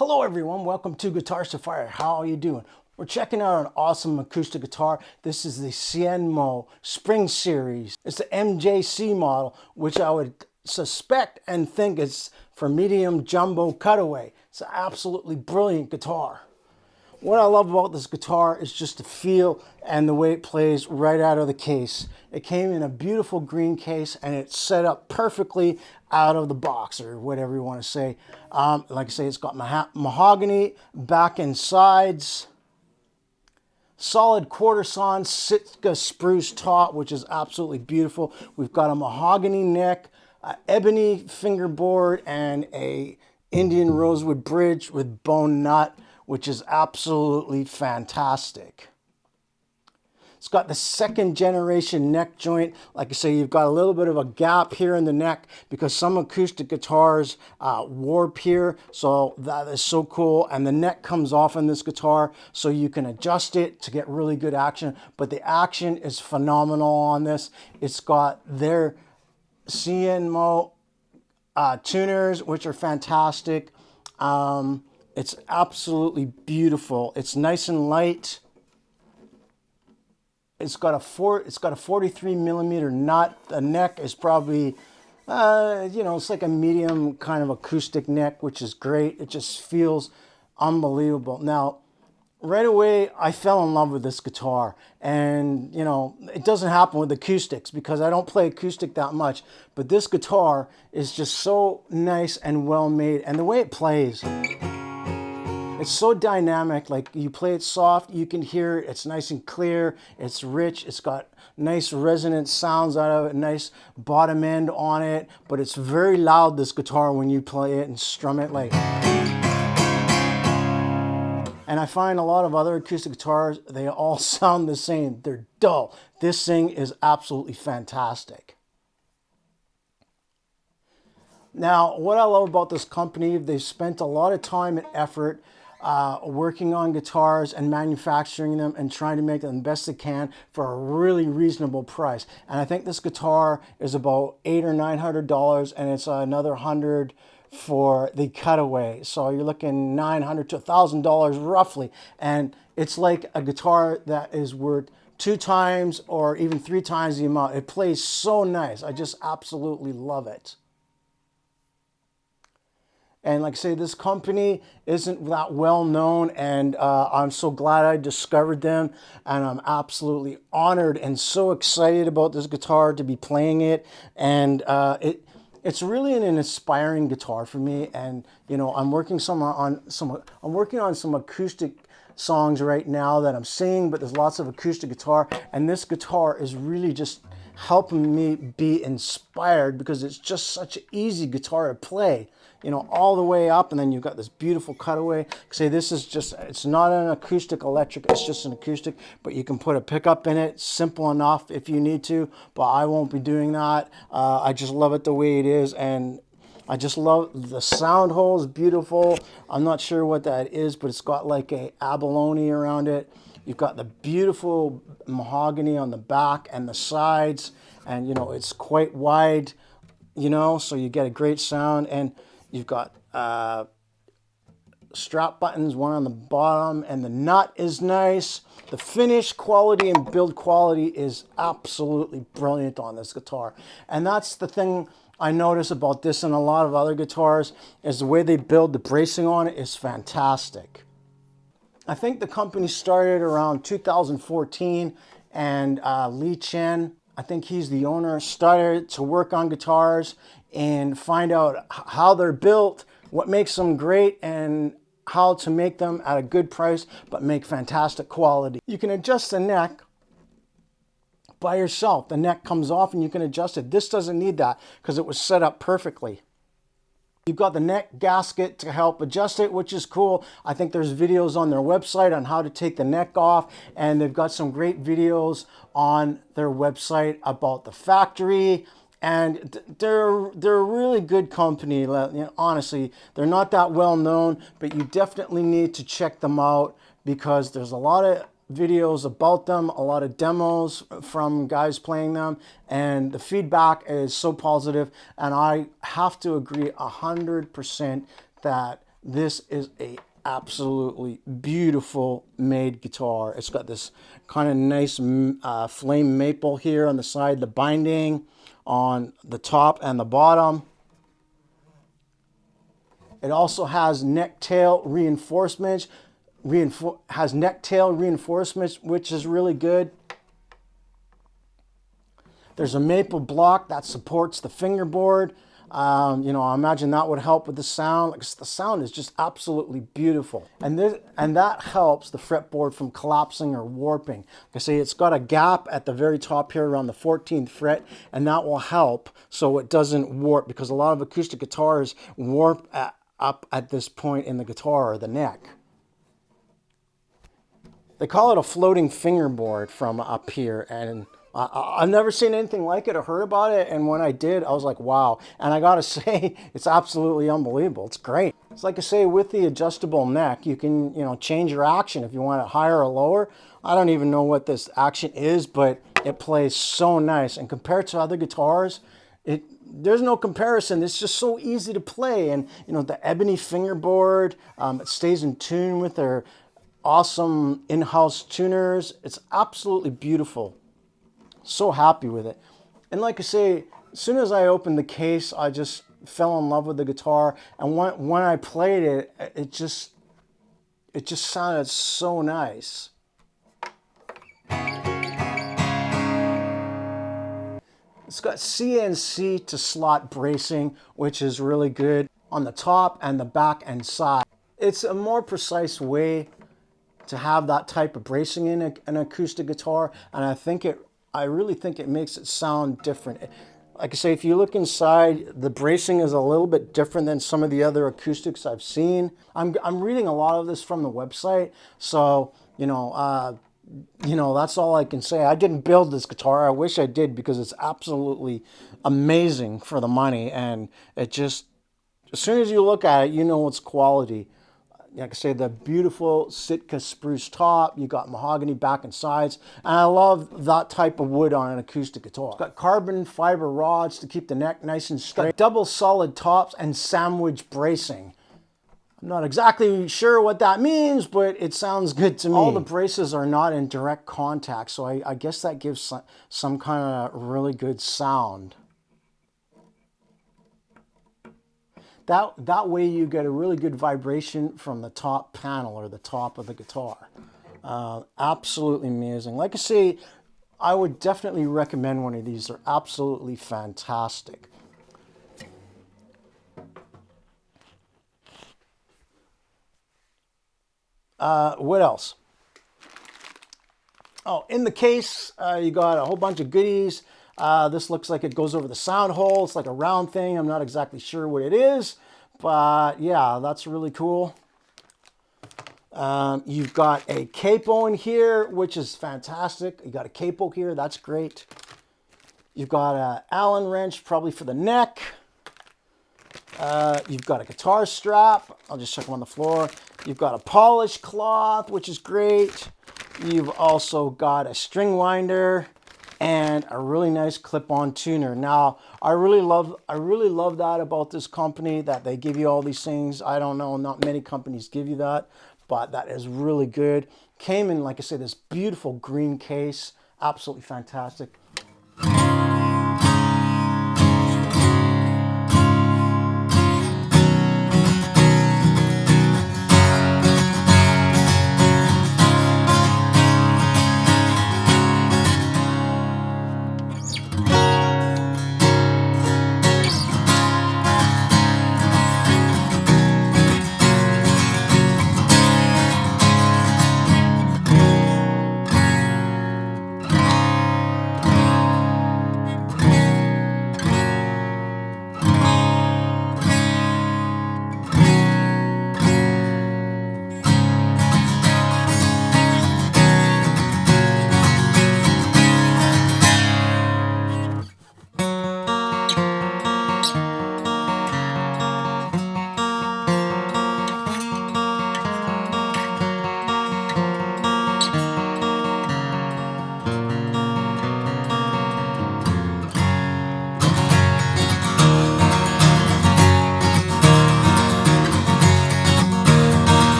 Hello everyone, welcome to Guitar Sapphire. How are you doing? We're checking out an awesome acoustic guitar. This is the Hsienmo Spring Series. It's the MJC model, which I would suspect and think is for medium jumbo cutaway. It's an absolutely brilliant guitar. What I love about this guitar is just the feel and the way it plays right out of the case. It came in a beautiful green case and it's set up perfectly out of the box, or whatever you want to say. Like I say, it's got mahogany back and sides, solid quarter sawn Sitka spruce top, which is absolutely beautiful. We've got a mahogany neck, an ebony fingerboard, and a Indian rosewood bridge with bone nut, which is absolutely fantastic. It's got the second generation neck joint. Like I say, you've got a little bit of a gap here in the neck because some acoustic guitars warp here. So that is so cool. And the neck comes off on this guitar so you can adjust it to get really good action. But the action is phenomenal on this. It's got their Hsienmo tuners, which are fantastic. It's absolutely beautiful. It's nice and light. It's got a 43 millimeter nut. The neck is probably, it's like a medium kind of acoustic neck, which is great. It just feels unbelievable. Now, right away, I fell in love with this guitar. And, it doesn't happen with acoustics because I don't play acoustic that much. But this guitar is just so nice and well made. And the way it plays, it's so dynamic. Like, you play it soft, you can hear it. It's nice and clear. It's rich. It's got nice resonant sounds out of it, nice bottom end on it. But it's very loud, this guitar, when you play it and strum it like. And I find a lot of other acoustic guitars, they all sound the same. They're dull. This thing is absolutely fantastic. Now, what I love about this company, they've spent a lot of time and effort working on guitars and manufacturing them and trying to make them the best they can for a really reasonable price. And I think this guitar is about $800 or $900, and it's another $100 for the cutaway. So you're looking $900 to $1,000 roughly. And it's like a guitar that is worth 2 times or even 3 times the amount. It plays so nice. I just absolutely love it. And like I say, this company isn't that well known, and I'm so glad I discovered them, and I'm absolutely honored and so excited about this guitar to be playing it. And it's really an inspiring guitar for me. And I'm working on some acoustic songs right now that I'm singing, but there's lots of acoustic guitar, and this guitar is really just helping me be inspired because it's just such an easy guitar to play. All the way up, and then you've got this beautiful cutaway. Say this is just, it's not an acoustic electric, it's just an acoustic, but you can put a pickup in it, simple enough if you need to, but I won't be doing that. I just love it the way it is, and I just love the sound hole is beautiful. I'm not sure what that is, but it's got like a abalone around it. You've got the beautiful mahogany on the back and the sides, and it's quite wide, so you get a great sound. And you've got strap buttons, one on the bottom, and the nut is nice. The finish quality and build quality is absolutely brilliant on this guitar. And that's the thing I notice about this and a lot of other guitars, is the way they build the bracing on it is fantastic. I think the company started around 2014, and Lee Chen, I think he's the owner, started to work on guitars and find out how they're built, what makes them great, and how to make them at a good price but make fantastic quality. You can adjust the neck by yourself. The neck comes off and you can adjust it. This doesn't need that because it was set up perfectly. You've got the neck gasket to help adjust it, which is cool. I think there's videos on their website on how to take the neck off, and they've got some great videos on their website about the factory. And they're a really good company. Honestly, they're not that well known, but you definitely need to check them out because there's a lot of videos about them, a lot of demos from guys playing them, and the feedback is so positive. And I have to agree 100% that This is a absolutely beautiful made guitar. It's got this kind of nice flame maple here on the side, the binding on the top and the bottom. It also has neck-tail reinforcements, which is really good. There's a maple block that supports the fingerboard. You know, I imagine that would help with the sound. Like, the sound is just absolutely beautiful. And that helps the fretboard from collapsing or warping. Like I say, it's got a gap at the very top here around the 14th fret, and that will help so it doesn't warp, because a lot of acoustic guitars warp up at this point in the guitar or the neck. They call it a floating fingerboard from up here, and I've never seen anything like it or heard about it, and when I did, I was like, wow. And I gotta say, it's absolutely unbelievable. It's great. It's like I say, with the adjustable neck, you can, you know, change your action if you want it higher or lower. I don't even know what this action is, but it plays so nice. And compared to other guitars, there's no comparison. It's just so easy to play. And, you know, the ebony fingerboard, it stays in tune with their awesome in-house tuners. It's absolutely beautiful. So happy with it. And like I say, as soon as I opened the case, I just fell in love with the guitar. And when I played it, it just sounded so nice. It's got CNC to slot bracing, which is really good on the top and the back and side. It's a more precise way to have that type of bracing in an acoustic guitar, and I really think it makes it sound different. Like I say, if you look inside, the bracing is a little bit different than some of the other acoustics I've seen. I'm reading a lot of this from the website, so you know, that's all I can say. I didn't build this guitar. I wish I did, because it's absolutely amazing for the money, and it just, as soon as you look at it, you know it's quality. Like I say, the beautiful Sitka spruce top. You got mahogany back and sides. And I love that type of wood on an acoustic guitar. It's got carbon fiber rods to keep the neck nice and straight. Double solid tops and sandwich bracing. I'm not exactly sure what that means, but it sounds good to me. All the braces are not in direct contact, so I guess that gives some kind of really good sound. That way you get a really good vibration from the top panel or the top of the guitar. Absolutely amazing. Like I say, I would definitely recommend one of these. They're absolutely fantastic. What else? Oh, in the case, you got a whole bunch of goodies. This looks like it goes over the sound hole. It's like a round thing. I'm not exactly sure what it is, but yeah, that's really cool. You've got a capo in here, which is fantastic. You got a capo here. That's great. You've got an Allen wrench, probably for the neck. You've got a guitar strap. I'll just check them on the floor. You've got a polish cloth, which is great. You've also got a string winder and a really nice clip-on tuner. Now, I really love that about this company, that they give you all these things. I don't know, not many companies give you that, but that is really good. Came in, like I said, this beautiful green case. Absolutely fantastic.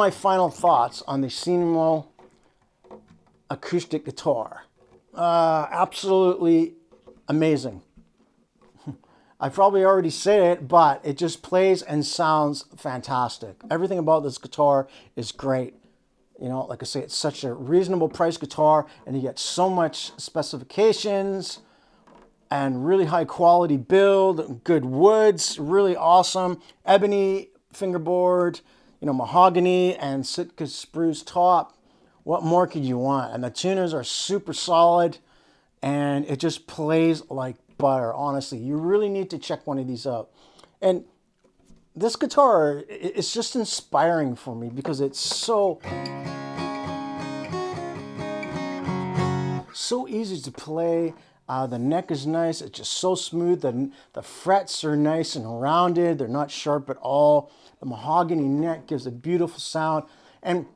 my final thoughts on the Hsienmo acoustic guitar. Absolutely amazing. I probably already said it, but it just plays and sounds fantastic. Everything about this guitar is great. You know, like I say, it's such a reasonable price guitar, and you get so much specifications and really high quality build, good woods, really awesome. Ebony fingerboard, you know, mahogany and Sitka spruce top. What more could you want? And the tuners are super solid, and it just plays like butter. Honestly, you really need to check one of these out. And this guitar, it's just inspiring for me because it's so easy to play. The neck is nice. It's just so smooth. The frets are nice and rounded. They're not sharp at all. The mahogany neck gives a beautiful sound. And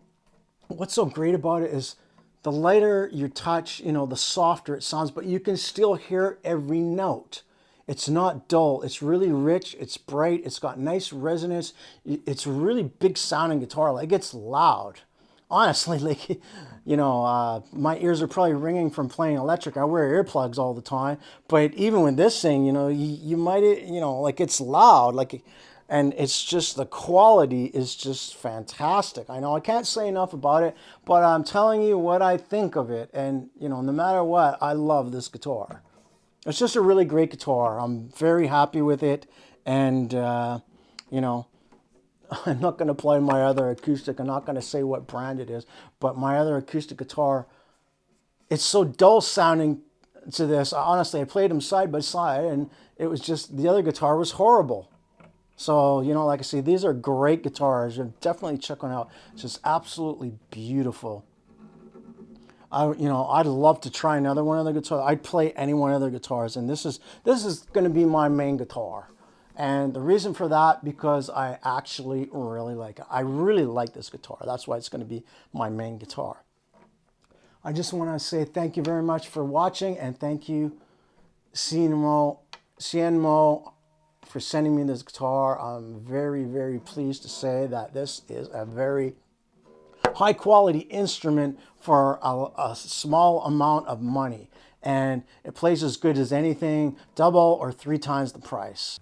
what's so great about it is the lighter you touch, you know, the softer it sounds, but you can still hear every note. It's not dull. It's really rich. It's bright. It's got nice resonance. It's a really big sounding guitar. Like, it's loud. Honestly, like, you know, my ears are probably ringing from playing electric. I wear earplugs all the time. But even with this thing, you know, you might, you know, like, it's loud. Like, and it's just, the quality is just fantastic. I know I can't say enough about it, but I'm telling you what I think of it. And, you know, no matter what, I love this guitar. It's just a really great guitar. I'm very happy with it. And, you know, I'm not going to play my other acoustic. I'm not going to say what brand it is. But my other acoustic guitar, it's so dull sounding to this. Honestly, I played them side by side, and it was just, the other guitar was horrible. So, you know, like I say, these are great guitars. You definitely check one out. It's just absolutely beautiful. You know, I'd love to try another one of the guitars. I'd play any one of their guitars, and this is going to be my main guitar. And the reason for that, because I actually really like it. I really like this guitar. That's why it's going to be my main guitar. I just want to say thank you very much for watching, and thank you, Hsienmo, for sending me this guitar. I'm very, very pleased to say that this is a very high quality instrument for a small amount of money, and it plays as good as anything, double or 3 times the price.